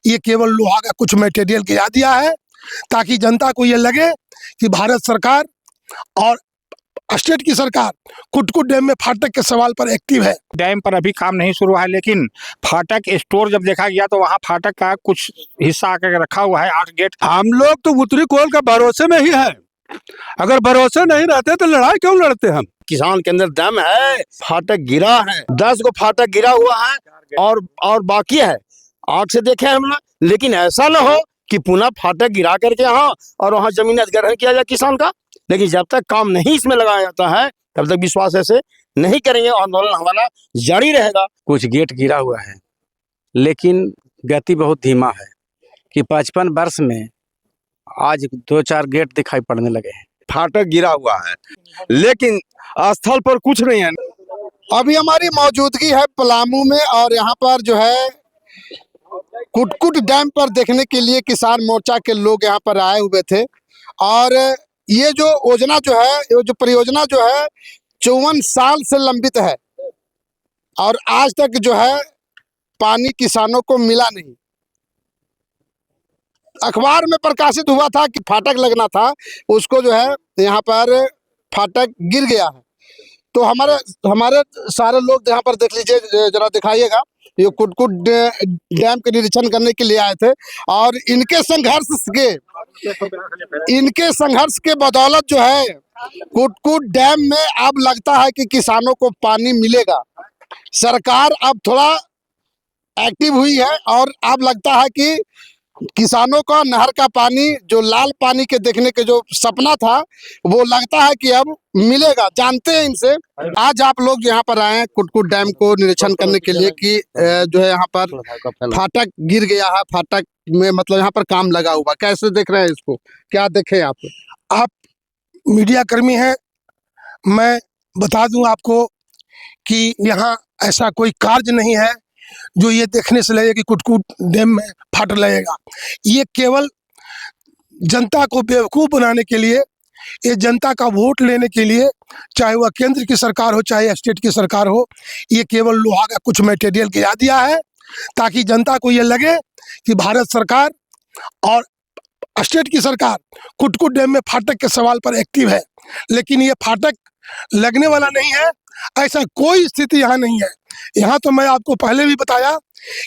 ये केवल लोहा का कुछ मटेरियल गिरा दिया है ताकि जनता को ये लगे कि भारत सरकार और स्टेट की सरकार कुटकुट डैम में फाटक के सवाल पर एक्टिव है। डैम पर अभी काम नहीं शुरू है, लेकिन फाटक स्टोर जब देखा गया तो वहाँ फाटक का कुछ हिस्सा आकर रखा हुआ है। 8 गेट। हम लोग तो उत्तरी कोल का भरोसे में ही है, अगर भरोसे नहीं रहते तो लड़ाई क्यों लड़ते हम। किसान के अंदर दम है, फाटक गिरा है, 10 गो फाटक गिरा हुआ है और बाकी है 8 से देखे हम लोग। लेकिन ऐसा ना हो कि पुनः फाटक गिरा करके यहाँ और वहाँ जमीन अधिग्रहण किया जाए किसान का। लेकिन जब तक काम नहीं इसमें लगाया जाता है तब तक विश्वास ऐसे नहीं करेंगे, आंदोलन हमारा जारी रहेगा। कुछ गेट गिरा हुआ है, लेकिन गति बहुत धीमा है कि 55 वर्ष में आज 2-4 गेट दिखाई पड़ने लगे हैं। फाटक गिरा हुआ है लेकिन स्थल पर कुछ नहीं है। अभी हमारी मौजूदगी है पलामू में और यहाँ पर जो है कुटकुट डैम पर देखने के लिए किसान मोर्चा के लोग यहाँ पर आए हुए थे। और ये जो योजना जो है, ये जो परियोजना जो है 54 साल से लंबित है और आज तक जो है पानी किसानों को मिला नहीं। अखबार में प्रकाशित हुआ था कि फाटक लगना था, उसको जो है यहाँ पर फाटक गिर गया है। तो हमारे सारे लोग यहाँ पर देख लीजिए, जरा दिखाइएगा, ये कुटकुट डैम के निरीक्षण करने के लिए आए थे और इनके संघर्ष के बदौलत जो है कुटकुट डैम में अब लगता है कि किसानों को पानी मिलेगा। सरकार अब थोड़ा एक्टिव हुई है और अब लगता है कि किसानों का नहर का पानी, जो लाल पानी के देखने के जो सपना था, वो लगता है कि अब मिलेगा। जानते हैं इनसे। आज आप लोग यहाँ पर आए हैं कुटकुट डैम को निरीक्षण करने के लिए कि जो है यहाँ पर फाटक गिर गया है, फाटक में मतलब यहाँ पर काम लगा हुआ, कैसे देख रहे हैं इसको, क्या देखें आप मीडिया कर्मी हैं, मैं बता दूं आपको कि यहाँ ऐसा कोई कार्य नहीं है जो ये देखने से लगे कि कुटकुट डैम में फाटक लगेगा। ये केवल जनता को बेवकूफ़ बनाने के लिए, ये जनता का वोट लेने के लिए, चाहे वह केंद्र की सरकार हो चाहे स्टेट की सरकार हो, ये केवल लोहा का कुछ मटेरियल गिरा दिया है ताकि जनता को ये लगे कि भारत सरकार और स्टेट की सरकार कुटकुट डैम में फाटक के सवाल पर एक्टिव है। लेकिन ये फाटक लगने वाला नहीं है, ऐसा कोई स्थिति यहाँ नहीं है। यहाँ तो मैं आपको पहले भी बताया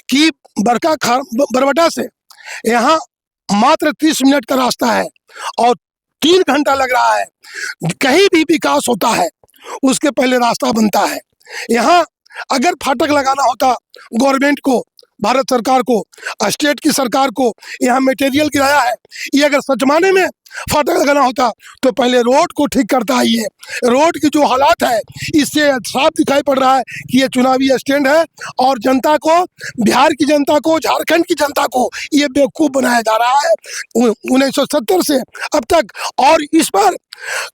कि बरबटा से यहाँ मात्र 30 मिनट का रास्ता है और 3 घंटा लग रहा है। कहीं भी विकास होता है उसके पहले रास्ता बनता है। यहाँ अगर फाटक लगाना होता गवर्नमेंट को, भारत सरकार को, स्टेट की सरकार को, यहाँ मटेरियल गिराया है, ये अगर सच माने में फाटक लगाना होता तो पहले रोड को ठीक करता है। ये रोड की जो हालात है इससे साफ दिखाई पड़ रहा है कि ये चुनावी स्टैंड है और जनता को, बिहार की जनता को, झारखंड की जनता को ये बेवकूफ़ बनाया जा रहा है 1970 से अब तक। और इस पर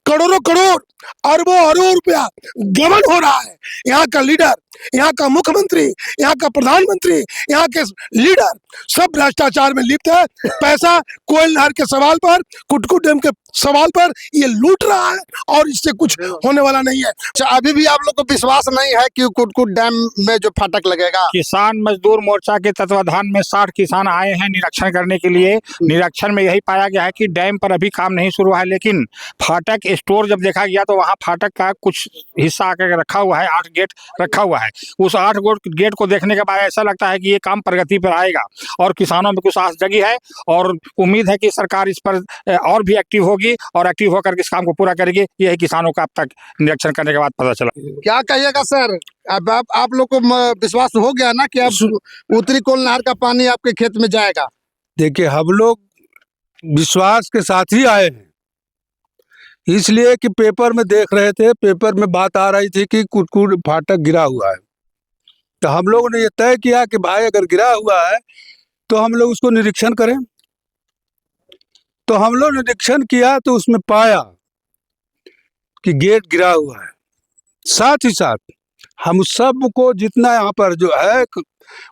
करोड़ों करोड़, अरबों अरबों रुपया गबन हो रहा है। यहाँ का लीडर, यहाँ का मुख्यमंत्री, यहाँ का प्रधानमंत्री, यहाँ के लीडर सब भ्रष्टाचार में लिप्त है। पैसा कोयल नहर के सवाल पर, कुटकुट डैम के सवाल पर ये लूट रहा है और इससे कुछ होने वाला नहीं है। अभी भी आप लोग को विश्वास नहीं है कि कुटकुट डैम में जो फाटक लगेगा? किसान मजदूर मोर्चा के तत्वाधान में 60 किसान आए हैं निरीक्षण करने के लिए। निरीक्षण में यही पाया गया है कि डैम पर अभी काम नहीं शुरू है, लेकिन फाटक स्टोर जब देखा गया तो वहाँ फाटक का कुछ हिस्सा आकर रखा हुआ है। 8 गेट रखा हुआ है। उस 8 गेट को देखने के बाद ऐसा लगता है कि ये काम प्रगति पर आएगा और किसानों में कुछ आस जगी है और उम्मीद है कि सरकार इस पर और भी एक्टिव होगी और एक्टिव होकर इस काम को पूरा करेगी। यही किसानों का अब तक निरीक्षण करने के बाद पता चला। क्या कहिएगा सर, अब आप लोग को विश्वास हो गया ना कि अब उत्तरी कोल नहर का पानी आपके खेत में जाएगा? देखिए, हम लोग विश्वास के साथ ही आए हैं, इसलिए कि पेपर में देख रहे थे, पेपर में बात आ रही थी कि कुटकुट फाटक गिरा हुआ है, तो हम लोगों ने ये तय किया कि भाई अगर गिरा हुआ है तो हम लोग उसको निरीक्षण करें। तो हम लोग निरीक्षण किया तो उसमें पाया कि गेट गिरा हुआ है। साथ ही साथ हम सबको जितना यहाँ पर जो है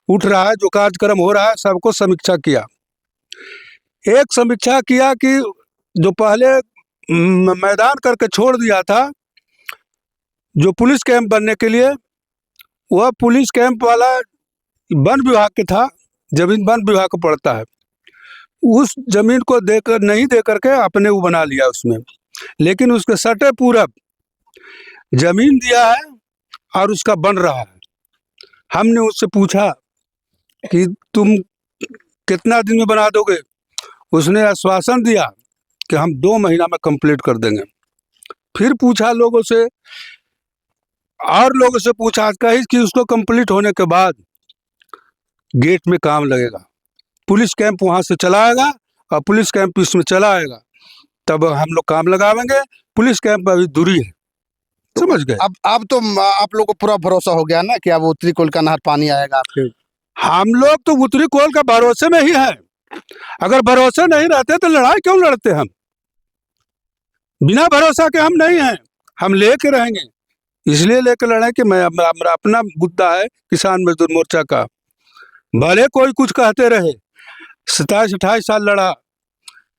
उठ रहा है, जो कार्यक्रम हो रहा है, सबको समीक्षा किया। एक समीक्षा किया कि जो पहले मैदान करके छोड़ दिया था जो पुलिस कैंप बनने के लिए, वह पुलिस कैंप वाला वन विभाग के था, जमीन वन विभाग को पड़ता है, उस जमीन को देकर नहीं दे करके अपने वो बना लिया उसमें। लेकिन उसके सटे पूरब जमीन दिया है और उसका बन रहा है। हमने उससे पूछा कि तुम कितना दिन में बना दोगे? उसने आश्वासन दिया कि हम 2 महीना में कंप्लीट कर देंगे। फिर पूछा लोगों से, और लोगों से पूछा कहीं कि उसको कंप्लीट होने के बाद गेट में काम लगेगा, पुलिस कैंप वहाँ से चलाएगा और पुलिस कैंप इसमें चला आएगा, तब हम लोग काम लगावेंगे। पुलिस कैंप अभी दूरी है, समझ गए? अब तो आप लोग को पूरा भरोसा हो गया ना कि अब उत्तरी कोल का नहर पानी आएगा आपके? हम लोग तो उत्तरी कोल का भरोसे में ही है। अगर भरोसे नहीं रहते तो लड़ाई क्यों लड़ते? हम बिना भरोसा के हम नहीं हैं, हम लेके रहेंगे। इसलिए लेके लड़े कि मैं मेरा अपना मुद्दा है किसान मजदूर मोर्चा का। भले कोई कुछ कहते रहे, 27-28 साल लड़ा,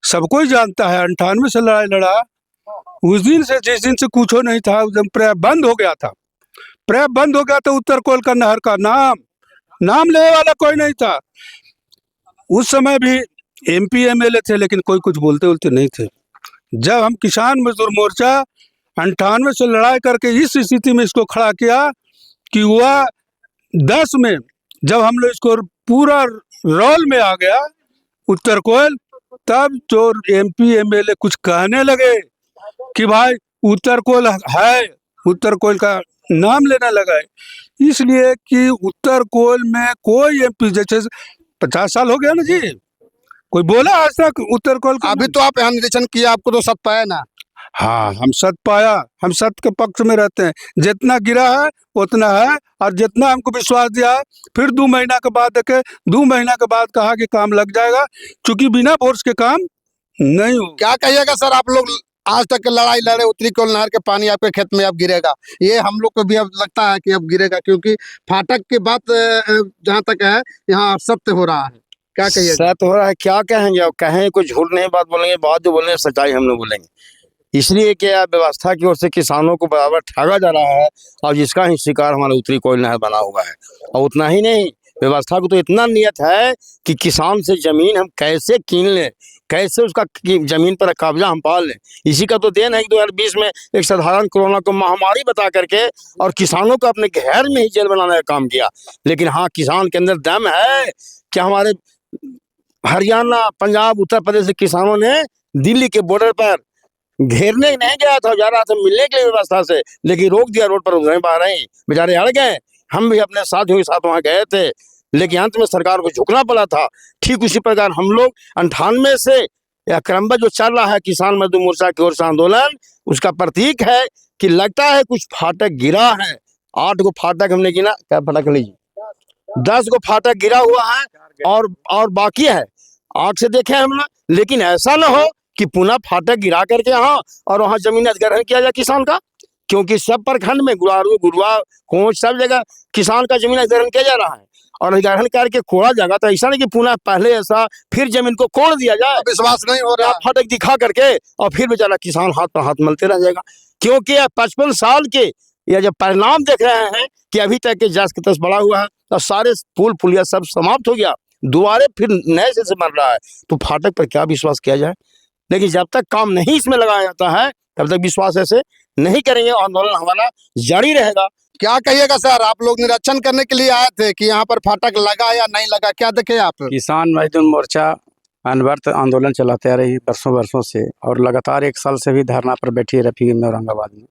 सब कोई जानता है। 98 से लड़ाई लड़ा। उस दिन से, जिस दिन से कुछ नहीं था, उस दिन प्रेप बंद हो गया था। प्रेप बंद हो गया तो उत्तर कोल का नहर का नाम लेने वाला कोई नहीं था। उस समय भी MP MLA थे, लेकिन कोई कुछ बोलते नहीं थे। जब हम किसान मजदूर मोर्चा 98 से लड़ाई करके इस स्थिति में इसको खड़ा किया कि हुआ 10 में जब हम लोग इसको पूरा रोल में आ गया उत्तर कोल, तब जो MP MLA कुछ कहने लगे कि भाई उत्तर कोल है, उत्तर कोल का नाम लेने लगा है। इसलिए कि उत्तर कोल में कोई MP, जैसे 50 साल हो गया ना जी, कोई बोला आज तक उत्तर कोल का? अभी तो आप यहाँ निरीक्षण किया, आपको तो सब पाया ना? हाँ, हम सत्य पाया, हम सत्य के पक्ष में रहते हैं। जितना गिरा है उतना है, और जितना हमको विश्वास दिया है, फिर 2 महीना के बाद देखे, 2 महीना के बाद कहा कि काम लग जाएगा, क्योंकि बिना फोर्स के काम नहीं हो। क्या कहिएगा सर, आप लोग आज तक लड़ाई लड़े, उत्तरी कोल नहर के पानी आपके खेत में अब गिरेगा, ये हम लोग को भी अब लगता है कि अब गिरेगा, क्योंकि फाटक की बात जहाँ तक है यहाँ सत्य हो रहा है। क्या कहिएगा? सत्य हो रहा है, क्या कहेंगे? अब कहें कुछ झूठ नहीं बात बोलेंगे, बात जो बोलेंगे सच्चाई हम लोग बोलेंगे। इसलिए कि व्यवस्था की ओर से किसानों को बराबर ठगा जा रहा है, और जिसका ही शिकार हमारा उत्तरी कोयल नहर बना हुआ है। और उतना ही नहीं, व्यवस्था को तो इतना नियत है कि किसान से जमीन हम कैसे कीन लें, कैसे उसका जमीन पर कब्जा हम पाल लें। इसी का तो देन है कि 2020 में एक साधारण कोरोना को महामारी बता करके और किसानों को अपने घर में ही जेल बनाने का काम किया। लेकिन हाँ, किसान के अंदर दम है कि हमारे हरियाणा, पंजाब, उत्तर प्रदेश के किसानों ने दिल्ली के बॉर्डर पर घेरने नहीं गया था, जा रहा था मिलने के लिए व्यवस्था से, लेकिन रोक दिया, रोड पर उधर पा रहे हैं, बेचारे अड़ गए। हम भी अपने साथियों के साथ वहां गए थे, लेकिन अंत में सरकार को झुकना पड़ा था। ठीक उसी प्रकार हम लोग 98 से यह क्रमबद्ध जो चल रहा है किसान मजदूर मोर्चा की ओर से आंदोलन, उसका प्रतीक है कि लगता है कुछ फाटक गिरा है। 8 गो फाटक हमने गिना, क्या फाटक लीजिए, 10 गो फाटक गिरा हुआ है और बाकी है, आंख से देखे हम लोग। लेकिन ऐसा ना हो कि पुनः फाटक गिरा करके यहाँ और वहाँ जमीन अधिग्रहण किया जाए किसान का, क्योंकि सब प्रखंड में गुरुआ कोच सब जगह किसान का जमीन अधिग्रहण किया जा रहा है। और अधिग्रहण करके कोड़ा जाएगा तो ऐसा नहीं कि पुनः पहले ऐसा फिर जमीन को कोड़ दिया जाए, विश्वास नहीं हो रहा, फाटक दिखा करके, और फिर बेचारा किसान हाथ पर हाथ मलते रह जाएगा। क्योंकि यह 55 साल के यह जब परिणाम देख रहे हैं कि अभी तक के जस के तस बढ़ा हुआ है, और सारे पुल पुलिया सब समाप्त हो गया, दोबारा फिर नए से बन रहा है, तो फाटक पर क्या विश्वास किया जाए? लेकिन जब तक काम नहीं इसमें लगाया जाता है, तब तक विश्वास ऐसे नहीं करेंगे, आंदोलन हमारा जारी रहेगा। क्या कहिएगा सर, आप लोग निरीक्षण करने के लिए आए थे कि यहाँ पर फाटक लगा या नहीं लगा, क्या देखे आप? किसान मजदूर मोर्चा अनवरत आंदोलन चलाते आ रही है वर्षों से, और लगातार 1 साल से भी धरना पर बैठी है रफी में, औरंगाबाद में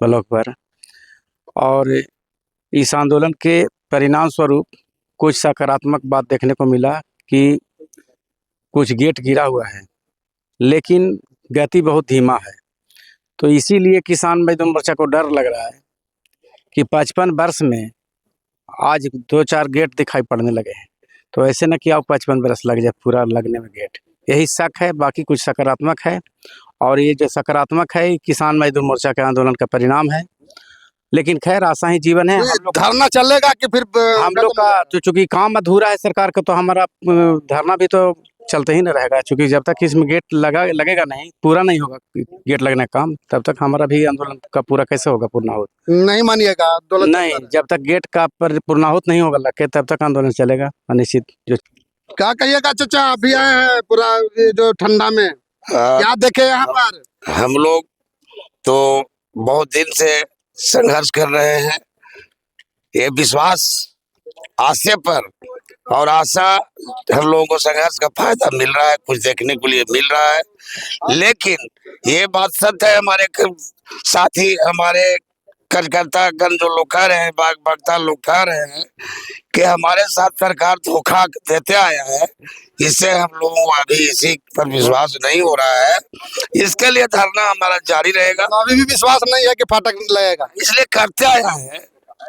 ब्लॉक पर। और इस आंदोलन के परिणाम स्वरूप कुछ सकारात्मक बात देखने को मिला कि कुछ गेट गिरा हुआ है, लेकिन गति बहुत धीमा है। तो इसीलिए किसान मजदूर मोर्चा को डर लग रहा है कि 55 वर्ष में आज 2-4 गेट दिखाई पड़ने लगे हैं, तो ऐसे न कि आप 55 वर्ष लग जाए पूरा लगने में गेट। यही शक है, बाकी कुछ सकारात्मक है। और ये जो सकारात्मक है किसान मजदूर मोर्चा के आंदोलन का परिणाम है। लेकिन खैर, आशा ही जीवन है। धरना चलेगा कि फिर हम लोग का तो चूंकि काम अधूरा है सरकार का, तो हमारा धरना भी तो चलते ही नहीं रहेगा, क्योंकि जब तक इसमें गेट लगेगा नहीं, पूरा नहीं होगा गेट लगने का काम, तब तक हमारा भी आंदोलन का पूरा कैसे होगा पूर्णाहुत? नहीं मानिएगा आंदोलन? नहीं, जब तक गेट का पूर्णाहुत नहीं होगा लग के, तब तक आंदोलन चलेगा अनिश्चित। जो क्या कहिएगा चाचा, अभी आए हैं पूरा ये जो ठंडा में, क्या देखे यहाँ पर? हम लोग तो बहुत दिन से संघर्ष कर रहे हैं। ये विश्वास आशे पर और आशा, हम लोगों को संघर्ष का फायदा मिल रहा है, कुछ देखने के लिए मिल रहा है। लेकिन ये बात सत्य है, हमारे साथी, हमारे कार्यकर्तागण जो लोग कह रहे हैं, वक्ता लोग कह रहे हैं कि हमारे साथ सरकार धोखा देते आया है। इससे हम लोगों को अभी इसी पर विश्वास नहीं हो रहा है। इसके लिए धरना हमारा जारी रहेगा। अभी भी विश्वास नहीं है कि फाटक लगेगा, इसलिए करते आया है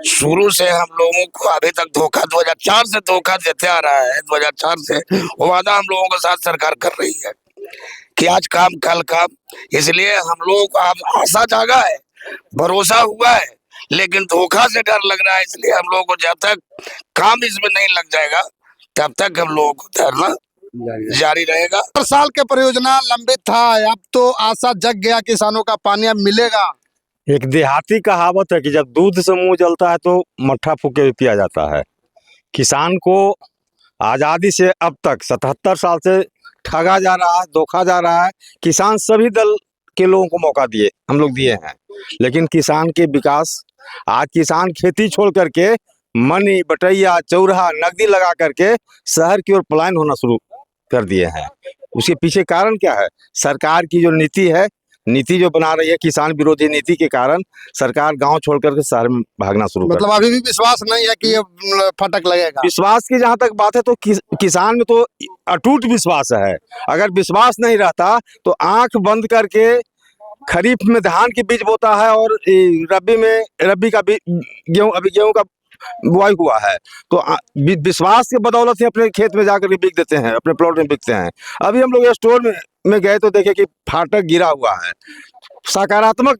शुरू से। हम लोगों को अभी तक धोखा 2004 से धोखा देते आ रहा है। 2004 से वो वादा हम लोगों के साथ सरकार कर रही है कि आज काम कल काम। इसलिए हम लोगों को अब आशा जागा है, भरोसा हुआ है, लेकिन धोखा से डर लग रहा है। इसलिए हम लोगों को जब तक काम इसमें नहीं लग जाएगा तब तक हम लोगों को धरना जारी रहेगा। 4 साल के परियोजना लंबित था, अब तो आशा जग गया, किसानों का पानी अब मिलेगा। एक देहाती कहावत है कि जब दूध से मुंह जलता है तो मट्ठा फूके भी पिया जाता है। किसान को आज़ादी से अब तक 77 साल से ठगा जा रहा है, धोखा जा रहा है। किसान सभी दल के लोगों को मौका दिए, हम लोग दिए हैं, लेकिन किसान के विकास, आज किसान खेती छोड़ करके मनी, बटैया, चौराहा, नकदी लगा करके शहर की ओर पलायन होना शुरू कर दिए हैं। उसके पीछे कारण क्या है? सरकार की जो नीति है, नीति जो बना रही है किसान विरोधी नीति के कारण सरकार गांव छोड़ करके शहर में भागना शुरू कर। मतलब अभी भी विश्वास नहीं है कि ये फाटक लगेगा। विश्वास की जहां तक बात है तो किसान में तो अटूट विश्वास है। अगर विश्वास नहीं रहता तो आंख बंद करके खरीफ में धान की बीज बोता है और रबी का गेहूं का बुआई हुआ है, तो विश्वास के बदौलत ही अपने खेत में जाकर के बिक देते हैं, अपने प्लॉट में बिकते हैं। अभी हम लोग स्टोर में गए तो देखे कि फाटक गिरा हुआ है, सकारात्मक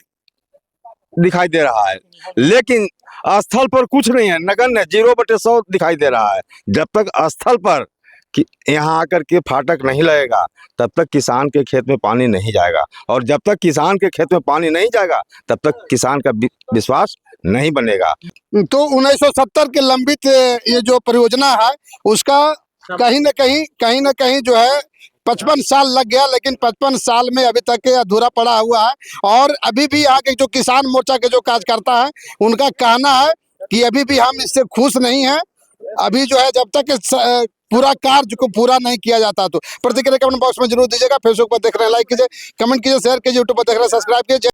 दिखाई दे रहा है, लेकिन स्थल पर कुछ नहीं है, नगण्य 0/100 दिखाई दे रहा है। जब तक स्थल पर यहाँ आकर के फाटक नहीं लगेगा तब तक किसान के खेत में पानी नहीं जाएगा, और जब तक किसान के खेत में पानी नहीं जाएगा तब तक किसान का विश्वास नहीं बनेगा। तो 1970 के लंबित ये जो परियोजना है उसका कहीं न कहीं जो है 55 साल लग गया, लेकिन 55 साल में अभी तक अधूरा पड़ा हुआ है। और अभी भी यहाँ के जो किसान मोर्चा के जो कार्यकर्ता है उनका कहना है कि अभी भी हम इससे खुश नहीं हैं। अभी जो है जब तक पूरा कार्य को पूरा नहीं किया जाता। तो प्रतिक्रिया कमेंट बॉक्स में जरूर दीजिएगा। फेसबुक पर देख रहे हैं लाइक कीजिए, कमेंट कीजिए, शेयर कीजिए, यूट्यूब पर देख रहे हैं सब्सक्राइब कीजिए।